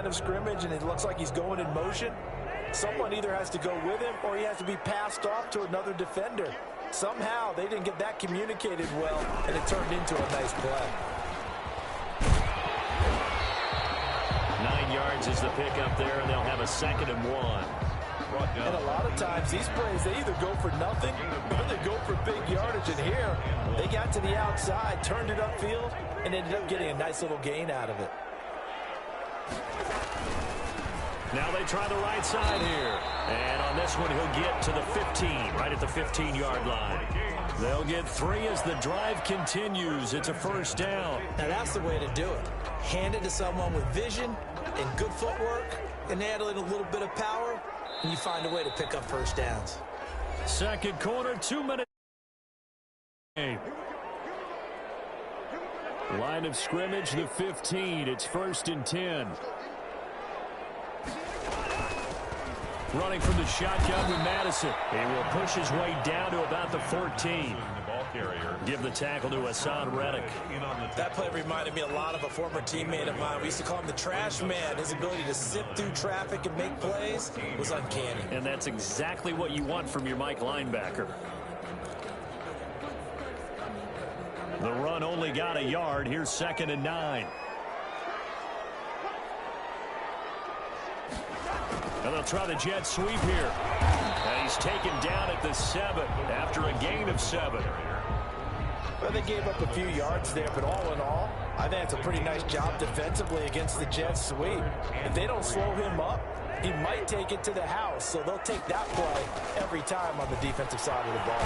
line of scrimmage and it looks like he's going in motion, someone either has to go with him or he has to be passed off to another defender. Somehow they didn't get that communicated well, and it turned into a nice play. 9 yards is the pickup there, and they'll have a 2nd and 1. And a lot of times these plays, they either go for nothing or they go for big yardage. And here, they got to the outside, turned it upfield, and ended up getting a nice little gain out of it. Now they try the right side here. And on this one, he'll get to the 15, right at the 15-yard line. They'll get 3 as the drive continues. It's a 1st down. Now that's the way to do it. Hand it to someone with vision and good footwork, and add in a little bit of power, and you find a way to pick up 1st downs. 2nd quarter, 2 minutes. Line of scrimmage, the 15. It's 1st and 10. Running from the shotgun with Madison. He will push his way down to about the 14. Give the tackle to Hassan Reddick. That play reminded me a lot of a former teammate of mine. We used to call him the trash man. His ability to sift through traffic and make plays was uncanny. And that's exactly what you want from your Mike linebacker. The run only got a yard. Here's 2nd and 9. And they'll try the jet sweep here. And he's taken down at the 7 after a gain of 7. Well, they gave up a few yards there, but all in all, I think it's a pretty nice job defensively against the jet sweep. If they don't slow him up, he might take it to the house, so they'll take that play every time on the defensive side of the ball.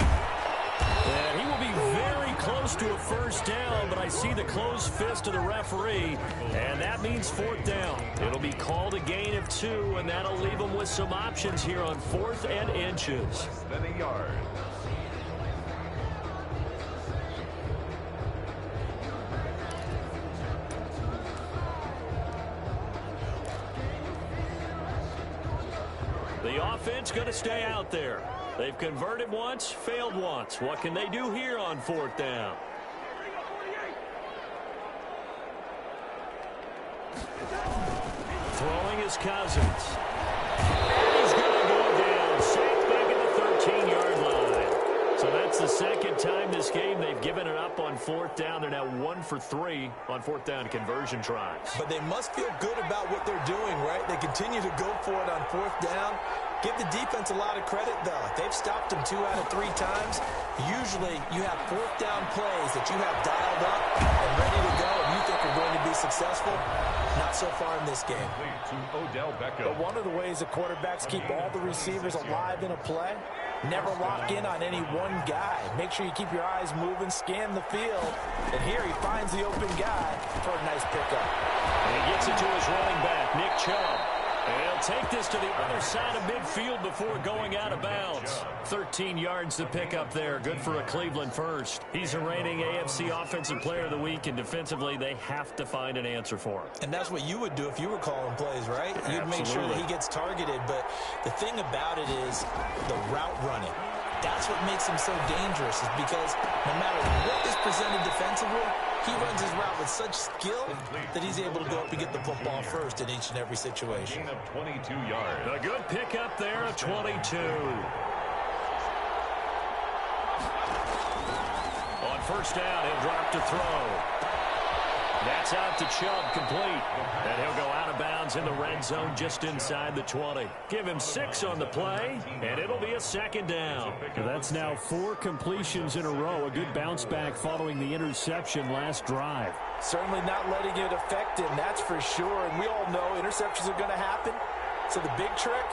And he will be very close to a 1st down, but I see the closed fist of the referee, and that means 4th down. It'll be called a gain of 2, and that'll leave them with some options here on 4th and inches. Then a yard. The offense going to stay out there. They've converted once, failed once. What can they do here on 4th down? Throwing is Cousins. And he's going to go down. Sacked back at the 13-yard line. So that's the 2nd time this game they've given it up on 4th down. They're now 1 for 3 on 4th down conversion tries. But they must feel good about what they're doing, right? They continue to go for it on 4th down. Give the defense a lot of credit, though. They've stopped them 2 out of 3 times. Usually, you have 4th down plays that you have dialed up and ready to go, and you think are going to be successful. Not so far in this game. But one of the ways the quarterbacks keep all the receivers alive in a play, never lock in on any one guy. Make sure you keep your eyes moving, scan the field. And here he finds the open guy for a nice pickup. And he gets it to his running back, Nick Chubb. And he'll take this to the other side of midfield before going out of bounds. 13 yards to pick up there. Good for a Cleveland first. He's a reigning AFC Offensive Player of the Week, and defensively they have to find an answer for him. And that's what you would do if you were calling plays, right? You'd make sure that he gets targeted. But the thing about it is the route running. That's what makes him so dangerous, is because no matter what is presented defensively, he runs his route with such skill that he's able to go up and get the football first in each and every situation. 22 yards. A good pickup there, a 22. On 1st down, he'll drop to throw. That's out to Chubb, complete. And he'll go out of bounds in the red zone just inside the 20. Give him 6 on the play, and it'll be a 2nd down. That's now 4 completions in a row. A good bounce back following the interception last drive. Certainly not letting it affect him, that's for sure. And we all know interceptions are going to happen. So the big trick,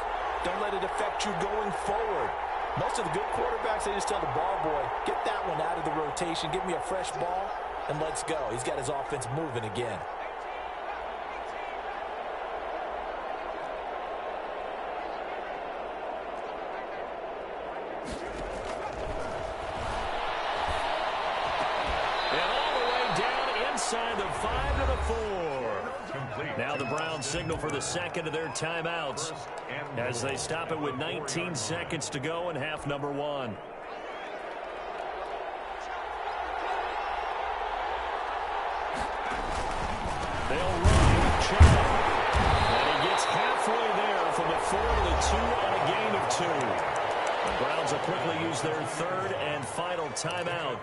don't let it affect you going forward. Most of the good quarterbacks, they just tell the ball boy, get that one out of the rotation, give me a fresh ball, and let's go. He's got his offense moving again. And all the way down inside the 5 to the 4. Now the Browns signal for the 2nd of their timeouts as they stop it with 19 seconds to go in half number 1. They'll run with Chubb. And use their third and final timeout,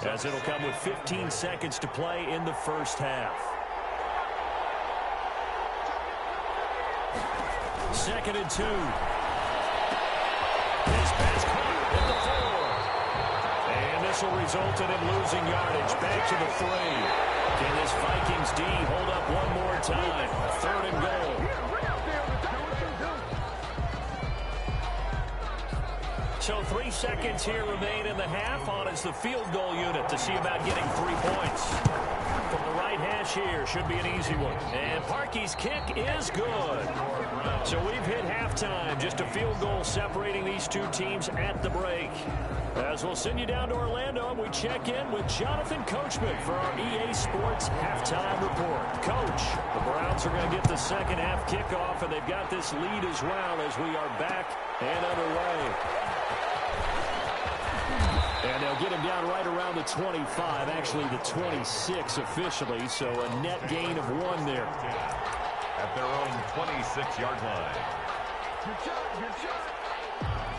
as it'll come with 15 seconds to play in the first half. Second and 2. This pass caught at the 4. And this will result in him losing yardage. Back to the 3. Can this Vikings D hold up one more time? Third and goal. So 3 seconds here remain in the half. On is the field goal unit to see about getting 3 points. From the right hash here, should be an easy one. And Parkey's kick is good. So we've hit halftime. Just a field goal separating these two teams at the break. As we'll send you down to Orlando, and we check in with Jonathan Coachman for our EA Sports Halftime Report. Coach, the Browns are going to get the second half kickoff, and they've got this lead as well as we are back and underway. And they'll get him down right around the 25, actually the 26 officially, so a net gain of 1 there. At their own 26-yard line.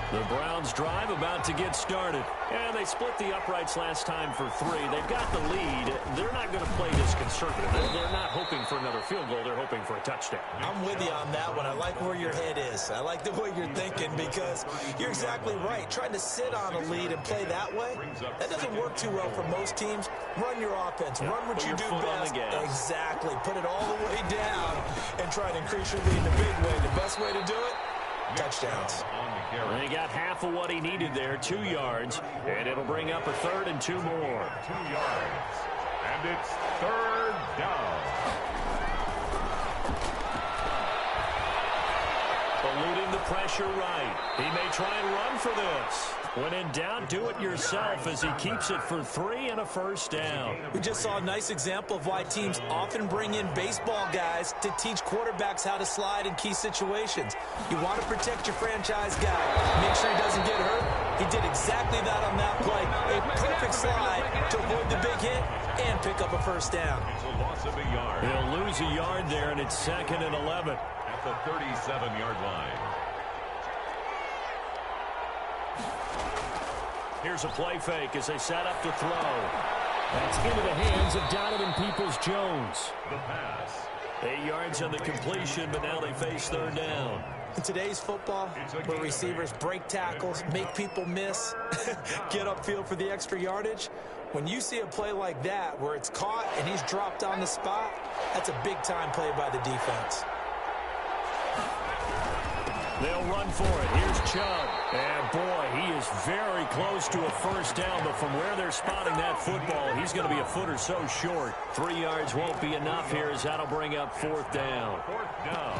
The Browns drive about to get started. And they split the uprights last time for 3. They've got the lead. They're not going to play this conservative. They're not hoping for another field goal. They're hoping for a touchdown. I'm with you on that one. I like where your head is. I like the way you're thinking because you're exactly right. Trying to sit on a lead and play that way, that doesn't work too well for most teams. Run your offense. Run what you do best. Exactly. Put it all the way down and try to increase your lead in a big way. The best way to do it, touchdowns. And he got half of what he needed there, 2 yards, and it'll bring up a third and 2 more. 2 yards, and it's third down. Eluding the pressure right. He may try and run for this. When in doubt, do it yourself as he keeps it for 3 and a first down. We just saw a nice example of why teams often bring in baseball guys to teach quarterbacks how to slide in key situations. You want to protect your franchise guy. Make sure he doesn't get hurt. He did exactly that on that play. A perfect slide to avoid the big hit and pick up a first down. It's a loss of a yard. He'll lose a yard there, and it's 2nd and 11. At the 37-yard line. Here's a play fake as they set up to throw. That's into the hands of Donovan Peoples-Jones. The pass. 8 yards on the completion, but now they face third down. In today's football, where receivers break tackles, make people miss, get upfield for the extra yardage, when you see a play like that where it's caught and he's dropped on the spot, that's a big-time play by the defense. They'll run for it. Here's Chubb. And, boy, he is very close to a first down, but from where they're spotting that football, he's going to be a foot or so short. 3 yards won't be enough here as that'll bring up 4th down. 4th down.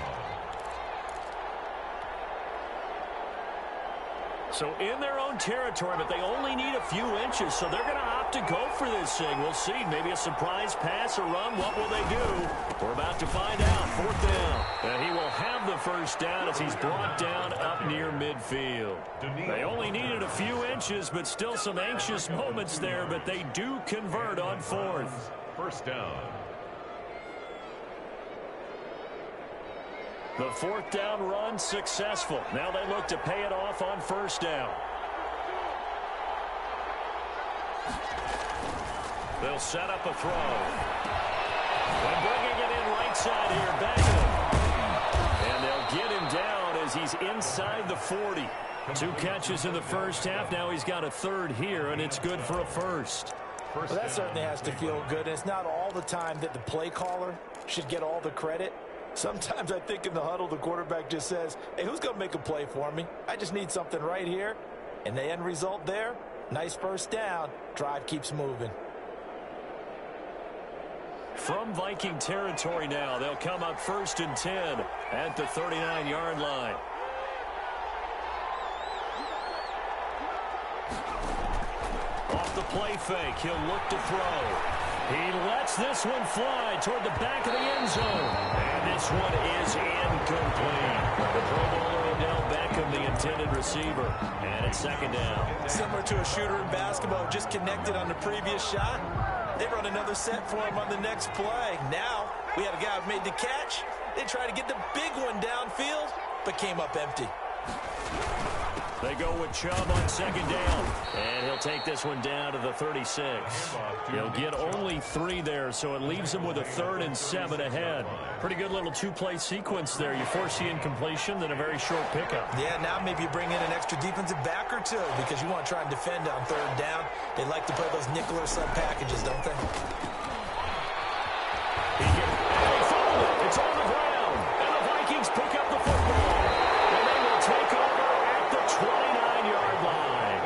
So in their own territory, but they only need a few inches, so they're going to opt to go for this thing. We'll see. Maybe a surprise pass or run. What will they do? We're about to find out. 4th down. And he will have the first down as he's brought down up near midfield. They only needed a few inches, but still some anxious moments there, but they do convert on 4th. First down. The 4th down run successful. Now they look to pay it off on first down. They'll set up a throw. And bringing it in right side here, back him. And they'll get him down as he's inside the 40. 2 catches in the first half. Now he's got a third here, and it's good for a first. Well, that certainly has to feel good. And it's not all the time that the play caller should get all the credit. Sometimes I think in the huddle, the quarterback just says, hey, who's going to make a play for me? I just need something right here. And the end result there, nice first down. Drive keeps moving. From Viking territory now, they'll come up 1st and 10 at the 39-yard line. Off the play fake, he'll look to throw. He lets this one fly toward the back of the end zone. And this one is incomplete. The Pro Bowler Odell Beckham, the intended receiver. And it's 2nd down. Similar to a shooter in basketball, just connected on the previous shot. They run another set for him on the next play. Now, we had a guy who made the catch. They tried to get the big one downfield, but came up empty. They go with Chubb on second down. And he'll take this one down to the 36. He'll get only 3 there, so it leaves him with a 3rd and 7 ahead. Pretty good little 2-play sequence there. You force the incompletion, then a very short pickup. Yeah, now maybe you bring in an extra defensive back or two because you want to try and defend on 3rd down. They like to play those nickel or sub packages, don't they? It's on the ground, and the Vikings pick up the football. And they will take over at the 29-yard line.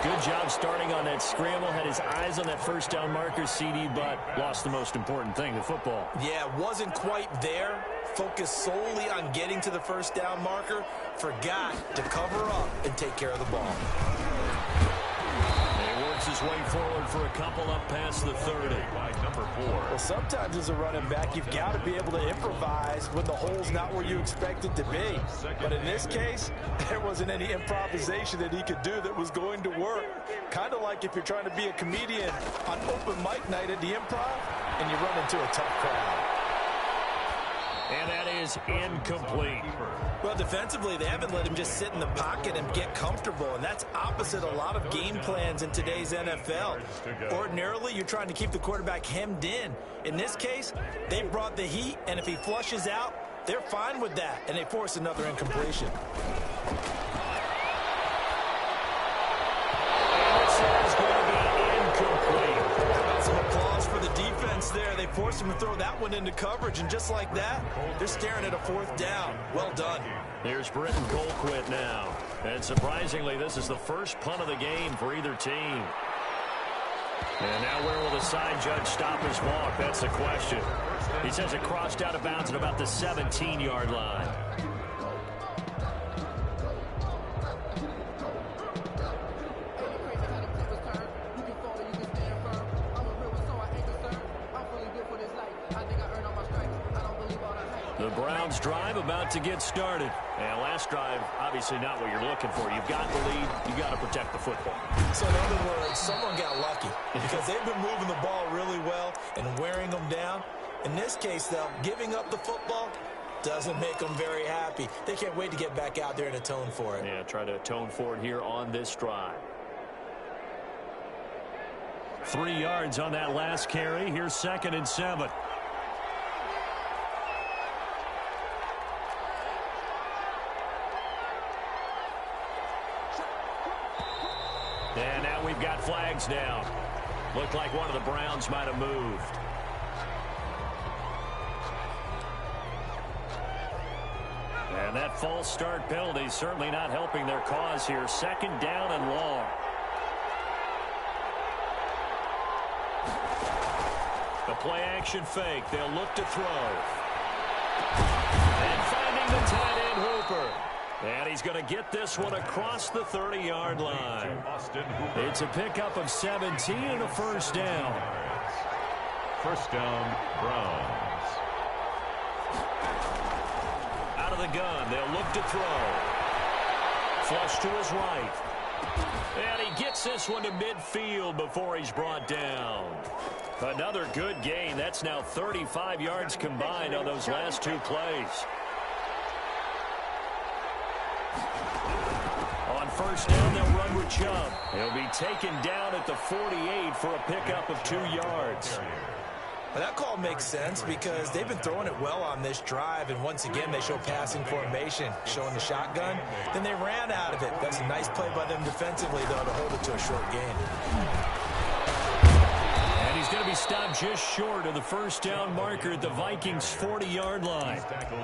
Good job starting on that scramble. Had his eyes on that first down marker, CD, but lost the most important thing, the football. Yeah, wasn't quite there. Focused solely on getting to the first down marker. Forgot to cover up and take care of the ball. His way forward for a couple up past the 30. Number 4. Well, sometimes as a running back, you've got to be able to improvise when the hole's not where you expect it to be. But in this case, there wasn't any improvisation that he could do that was going to work. Kind of like if you're trying to be a comedian on open mic night at the Improv and you run into a tough crowd. And that is incomplete. Well, defensively, they haven't let him just sit in the pocket and get comfortable, and that's opposite a lot of game plans in today's NFL. Ordinarily, you're trying to keep the quarterback hemmed in. In this case, they brought the heat, and if he flushes out, they're fine with that, and they force another incompletion. Some applause for the defense there. They forced him to throw that one into coverage, and just like that, they're staring at a 4th down. Well done. Here's Britton Colquitt now. And surprisingly, this is the first punt of the game for either team. And now where will the side judge stop his walk? That's the question. He says it crossed out of bounds at about the 17-yard line. The Browns drive about to get started. And last drive, obviously not what you're looking for. You've got the lead. You've got to protect the football. So in other words, someone got lucky because they've been moving the ball really well and wearing them down. In this case, though, giving up the football doesn't make them very happy. They can't wait to get back out there and atone for it. Yeah, try to atone for it here on this drive. 3 yards on that last carry. Here's 2nd and 7. And now we've got flags down. Looked like one of the Browns might have moved. And that false start penalty certainly not helping their cause here. 2nd down and long. The play action fake. They'll look to throw. And finding the tight end Hooper. And he's going to get this one across the 30-yard line. It's a pickup of 17 and a 1st down. 1st down, Browns. Out of the gun, they'll look to throw. Flush to his right. And he gets this one to midfield before he's brought down. Another good gain. That's now 35 yards combined on those last 2 plays. On 1st down, they'll run with Chubb. He'll be taken down at the 48 for a pickup of 2 yards. Well, that call makes sense because they've been throwing it well on this drive, and once again, they show passing formation, showing the shotgun. Then they ran out of it. That's a nice play by them defensively, though, to hold it to a short gain. And he's going to be stopped just short of the 1st down marker at the Vikings' 40-yard line.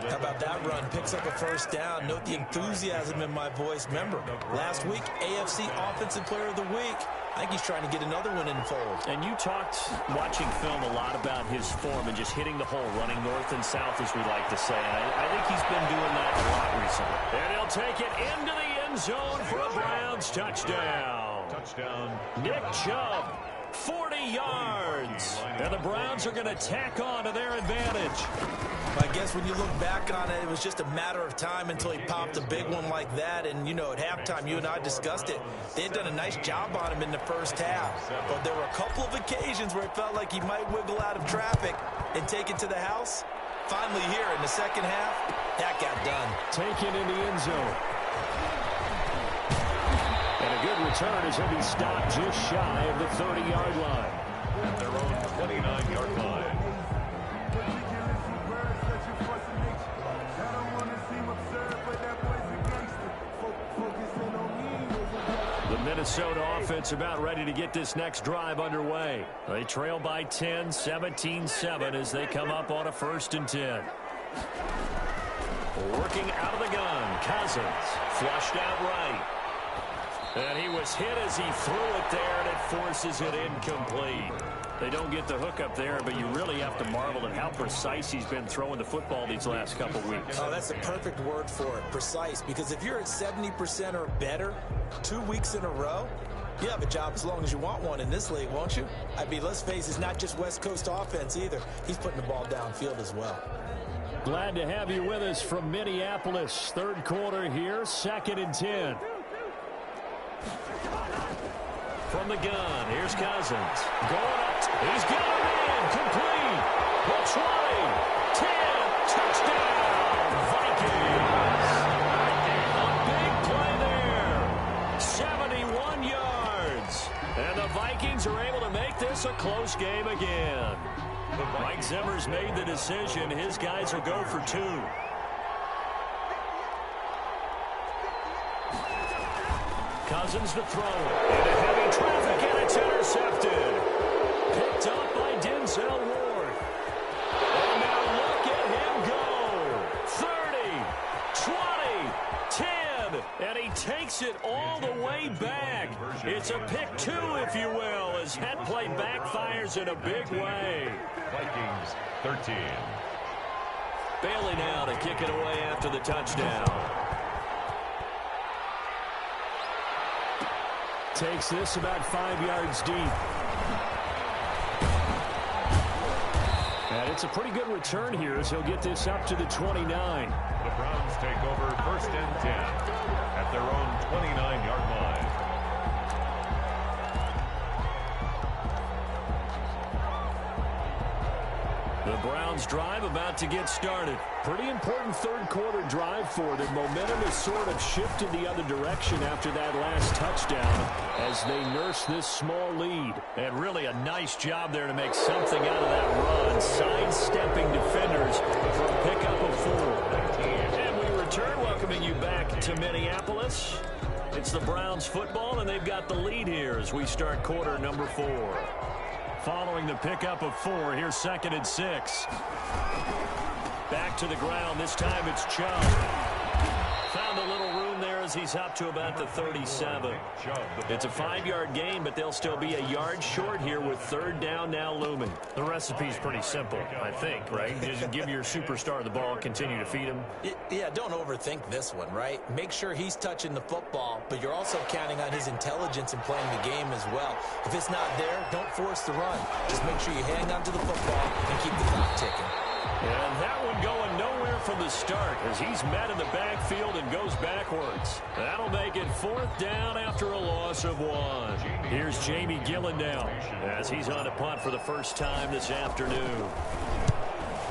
How about that run? Picks up a 1st down. Note the enthusiasm in my voice. Remember, last week, AFC Offensive Player of the Week. I think he's trying to get another one in the fold. And you talked, watching film, a lot about his form and just hitting the hole, running north and south, as we like to say. And I think he's been doing that a lot recently. And he'll take it into the end zone for a Browns touchdown. Touchdown. Nick Chubb, 40 yards. And the Browns are going to tack on to their advantage. I guess when you look back on it, it was just a matter of time until he popped a big one like that. And, you know, at halftime, you and I discussed it. They had done a nice job on him in the 1st half. But there were a couple of occasions where it felt like he might wiggle out of traffic and take it to the house. Finally here in the 2nd half, that got done. Taken in the end zone. And a good return as he'll be stopped just shy of the 30-yard line. At their own 29-yard line. The Minnesota offense about ready to get this next drive underway. They trail by 10, 17-7 as they come up on a 1st and 10. Working out of the gun, Cousins flushed out right. And he was hit as he threw it there, and it forces it incomplete. They don't get the hook up there, but you really have to marvel at how precise he's been throwing the football these last couple weeks. Oh, that's a perfect word for it, precise, because if you're at 70% or better 2 weeks in a row, you have a job as long as you want one in this league, won't you? I mean, let's face it, it's not just West Coast offense either. He's putting the ball downfield as well. Glad to have you with us from Minneapolis. 3rd quarter here, 2nd and 10. From the gun, here's Cousins. Going up. He's got a man. Complete. The 20. 10. Touchdown. Vikings. A big play there. 71 yards. And the Vikings are able to make this a close game again. Mike Zimmer's made the decision. His guys will go for 2. Cousins to throw. Into heavy traffic, and it's intercepted. Picked up by Denzel Ward. And now look at him go. 30, 20, 10. And he takes it all the way back. It's a pick 2, if you will, as that play backfires in a big way. Vikings 13. Bailey now to kick it away after the touchdown. Takes this about 5 yards deep. And it's a pretty good return here as he'll get this up to the 29. The Browns take over 1st and 10 at their own 29-yard line. The Browns drive about to get started. Pretty important 3rd quarter drive for them. Momentum has sort of shifted the other direction after that last touchdown as they nurse this small lead. And really a nice job there to make something out of that run, sidestepping defenders for a pickup of 4. And we return, welcoming you back to Minneapolis. It's the Browns football, and they've got the lead here as we start quarter number 4. Following the pickup of 4, here's 2nd and 6. Back to the ground. This time it's Chubb. Found a little room there as he's up to about the 37. It's a 5-yard gain, but they'll still be a yard short here with 3rd down now looming. The recipe's pretty simple, I think, right? Just give your superstar the ball, continue to feed him. Yeah, don't overthink this one, right? Make sure he's touching the football, but you're also counting on his intelligence in playing the game as well. If it's not there, don't force the run. Just make sure you hang on to the football and keep the clock ticking. And that one going nowhere from the start as he's met in the backfield and goes backwards. That'll make it 4th down after a loss of 1. Here's Jamie Gillen now as he's on a punt for the first time this afternoon.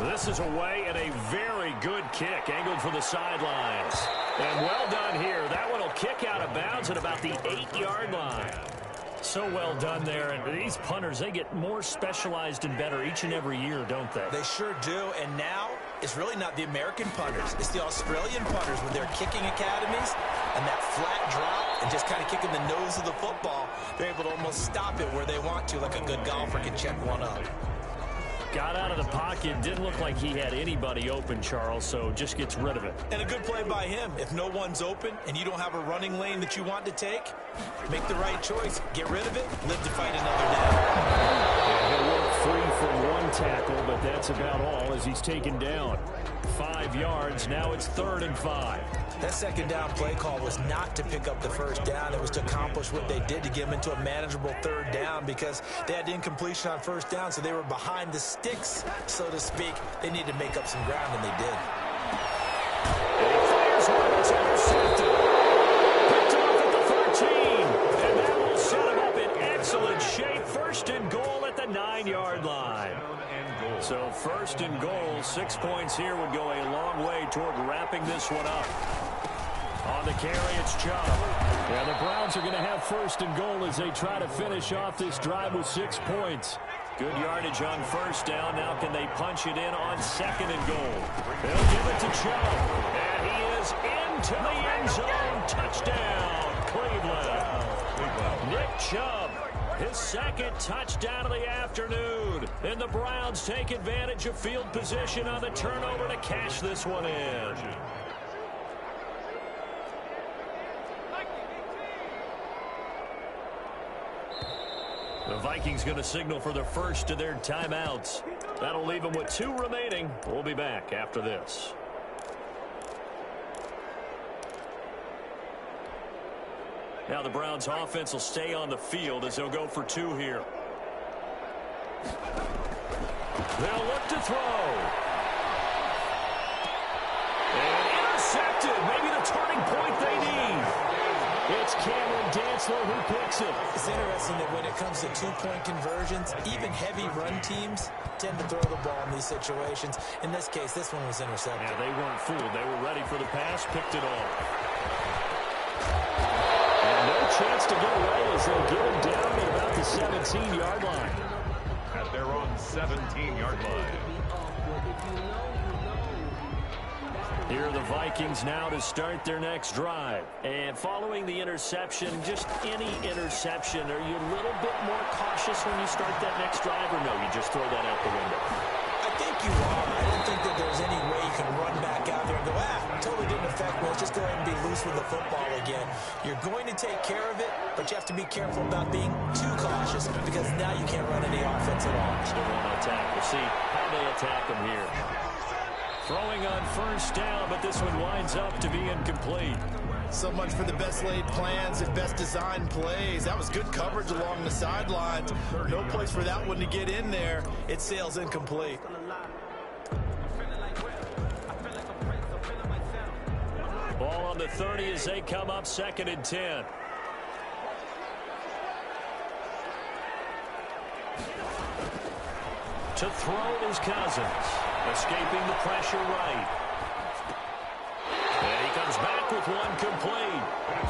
This is away and a very good kick angled for the sidelines. And well done here. That one will kick out of bounds at about the 8-yard line. So well done there. And these punters, they get more specialized and better each and every year, don't they? They sure do. And now it's really not the American punters. It's the Australian punters with their kicking academies and that flat drop and just kind of kicking the nose of the football. They're able to almost stop it where they want to, like a good golfer can check one up. Got out of the pocket. Didn't look like he had anybody open, Charles, so just gets rid of it. And a good play by him. If no one's open and you don't have a running lane that you want to take, make the right choice. Get rid of it. Live to fight another day. Yeah, he'll work free from one tackle, but that's about all as he's taken down. 5 yards. Now it's 3rd and 5. That 2nd down play call was not to pick up the 1st down. It was to accomplish what they did to get them into a manageable 3rd down because they had incompletion on 1st down, so they were behind the sticks, so to speak. They needed to make up some ground, and they did. And he fires one. It's intercepted. Picked off at the 13. And that will set him up in excellent shape. 1st and goal at the 9-yard line. So 1st and goal, 6 points here would go a long way toward wrapping this one up. On the carry, it's Chubb. Yeah, the Browns are going to have first and goal as they try to finish off this drive with 6 points. Good yardage on first down. Now can they punch it in on second and goal? They'll give it to Chubb. And he is into the end zone. Touchdown, Cleveland. Nick Chubb, his second touchdown of the afternoon. And the Browns take advantage of field position on the turnover to cash this one in. The Vikings going to signal for the first of their timeouts. That'll leave them with 2 remaining. We'll be back after this. Now the Browns offense will stay on the field as they'll go for 2 here. They'll look to throw. And intercepted. Maybe the turning point they need. It's Cameron Dantzler who picks it. It's interesting that when it comes to 2-point conversions, even heavy run teams tend to throw the ball in these situations. In this case, this one was intercepted. Yeah, they weren't fooled. They were ready for the pass, picked it off. And no chance to get away as they'll get him down at about the 17-yard line. At their own 17-yard line. Here are the Vikings now to start their next drive. And following the interception, just any interception, are you a little bit more cautious when you start that next drive, or no, you just throw that out the window? I think you are. I don't think that there's any way you can run back out there and go, totally didn't affect me. Let's just go ahead and be loose with the football again. You're going to take care of it, but you have to be careful about being too cautious because now you can't run any offense at all. Still want to attack. We'll see how they attack them here. Throwing on first down, but this one winds up to be incomplete. So much for the best laid plans and best designed plays. That was good coverage along the sidelines. No place for that one to get in there. It sails incomplete. Ball on the 30 as they come up 2nd and 10. To throw is Cousins. Escaping the pressure right. And he comes back with one complete.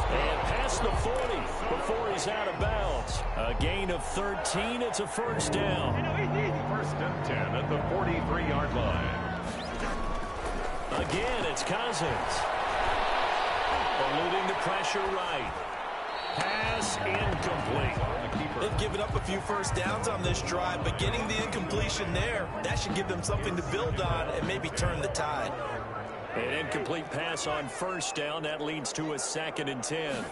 And past the 40 before he's out of bounds. A gain of 13. It's a first down. First and 10 at the 43-yard line. Again, it's Cousins. Eluding the pressure right. Pass incomplete. They've given up a few first downs on this drive, but getting the incompletion there, that should give them something to build on and maybe turn the tide. An incomplete pass on first down. That leads to a 2nd and 10.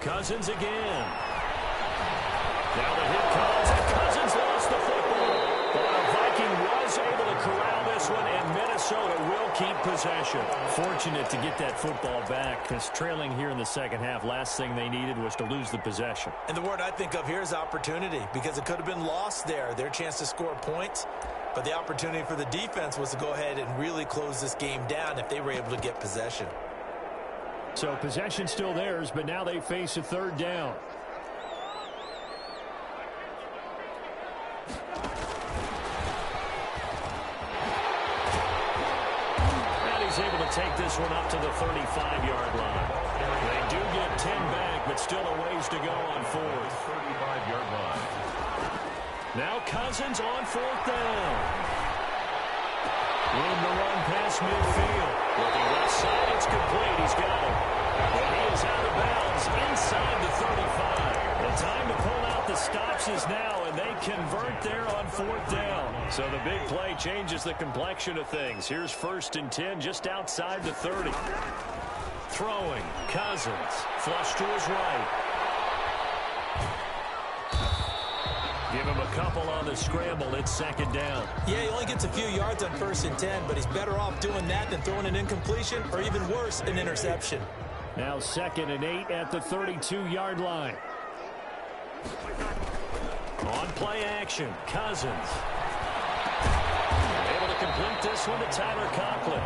Cousins again. Now the hit comes, and Cousins lost the football. But the Viking was able to corral this one, and Minnesota will keep possession. Fortunate to get that football back, because trailing here in the second half, last thing they needed was to lose the possession. And the word I think of here is opportunity, because it could have been lost there, their chance to score points. But the opportunity for the defense was to go ahead and really close this game down if they were able to get possession. So possession still theirs, but now they face a 3rd down. Able to take this one up to the 35-yard line. They do get 10 back, but still a ways to go on 4th. 35-yard line. Now Cousins on 4th down. Room to run past midfield. Looking left side, it's complete. He's got it. And he is out of bounds inside the 35. The time to pull out the stops is now, and they convert there on 4th down. So the big play changes the complexion of things. Here's 1st and 10 just outside the 30. Throwing, Cousins, flush to his right. Give him a couple on the scramble. It's 2nd down. Yeah, he only gets a few yards on 1st and 10, but he's better off doing that than throwing an incompletion or even worse, an interception. Now 2nd and 8 at the 32-yard line. On play action, Cousins. Able to complete this one to Tyler Conklin.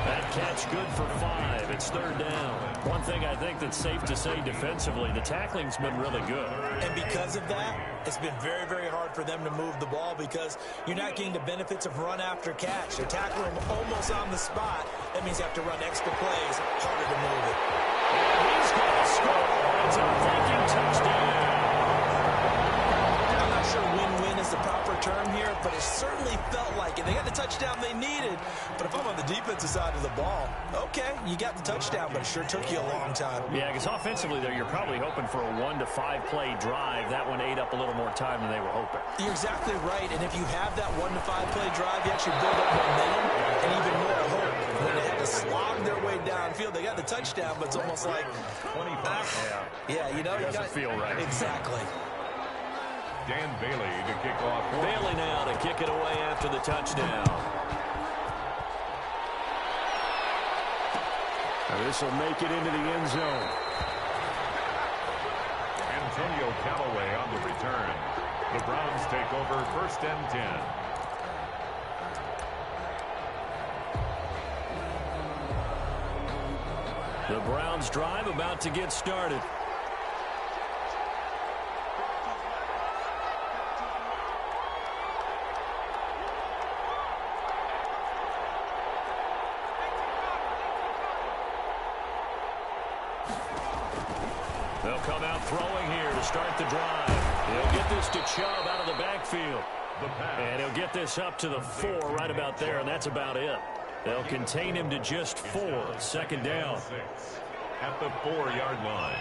That catch good for 5. It's 3rd down. One thing I think that's safe to say defensively, the tackling's been really good. And because of that, it's been very, very hard for them to move the ball because you're not getting the benefits of run after catch. They're tackling them almost on the spot, That means you have to run extra plays, harder to move it. And he's going to score. It's a thinking touchdown. I'm not sure win-win is the proper term here, but it certainly felt like it. They got the touchdown they needed, but if I'm on the defensive side of the ball, okay, you got the touchdown, but it sure took you a long time. Yeah, because offensively there, you're probably hoping for a 1 to 5 play drive. That one ate up a little more time than they were hoping. You're exactly right, and if you have that 1 to 5 play drive, you actually build up momentum and even more hope. When they had to slog their way downfield, they got the touchdown, but it's almost like 25. Yeah, you know, It doesn't feel right. Exactly. Dan Bailey to kick off. Bailey now to kick it away after the touchdown. This will make it into the end zone. Antonio Callaway on the return. The Browns take over 1st and 10. The Browns drive about to get started. They'll come out throwing here to start the drive. He'll get this to Chubb out of the backfield. And he'll get this up to the 4 right about there, and that's about it. They'll contain him to just 4. 2nd down. At the 4-yard line.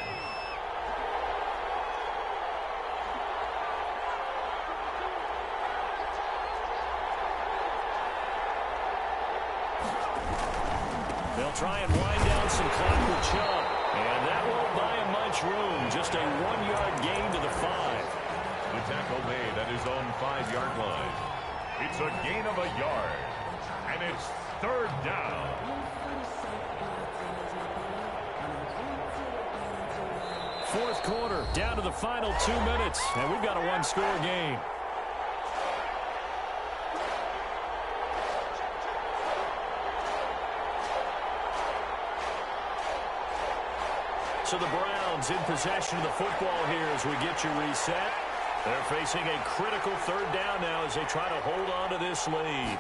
They'll try and wind down some clock with Chubb. And that won't buy him much room. Just a 1-yard gain to the 5. The tackle made at his own 5-yard line. It's a gain of a yard. And it's 3rd down. Fourth quarter, down to the final 2 minutes. And we've got a 1-score game. So the Browns in possession of the football here as we get you reset. They're facing a critical 3rd down now as they try to hold on to this lead.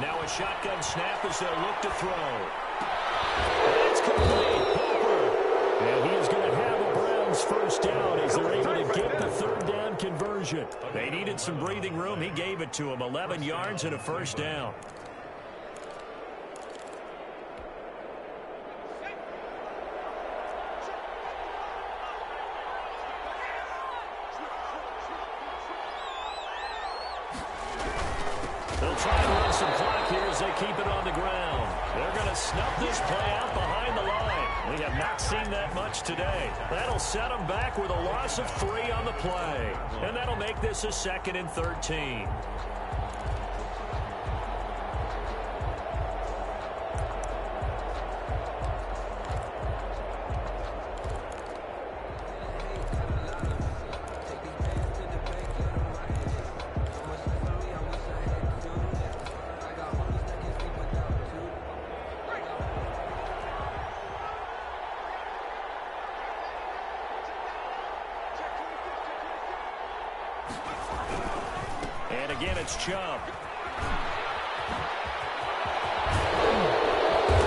Now a shotgun snap as they'll look to throw. That's complete. Hooper. And he is going to have a Browns 1st down as they're able to get the 3rd down conversion. They needed some breathing room. He gave it to them. 11 yards and a 1st down. They'll try and run some clock here as they keep it on the ground. They're going to snuff this play out behind the line. We have not seen that much today. That'll set them back with a loss of 3 on the play. And that'll make this a 2nd and 13. And again, it's Chubb.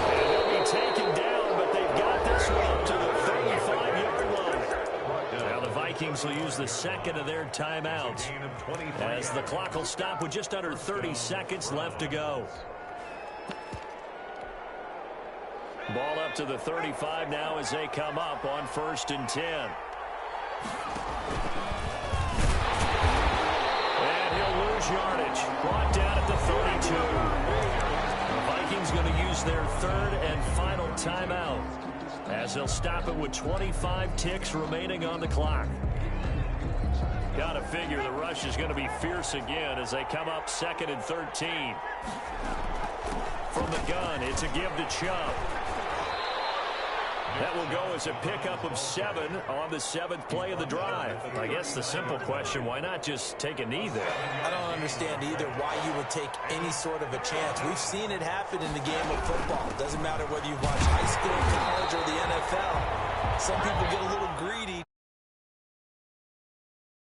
And they'll be taken down, but they've got this one up to the 35-yard line. Now the Vikings will use the 2nd of their timeouts as the clock will stop with just under 30 seconds left to go. Ball up to the 35 now as they come up on 1st and 10. Yardage brought down at the 32. The Vikings going to use their 3rd and final timeout as they'll stop it with 25 ticks remaining on the clock. Got to figure the rush is going to be fierce again as they come up 2nd and 13. From the gun, it's a give to Chubb. That will go as a pickup of 7 on the 7th play of the drive. I guess the simple question, why not just take a knee there? I don't understand either why you would take any sort of a chance. We've seen it happen in the game of football. It doesn't matter whether you watch high school, college, or the NFL. Some people get a little greedy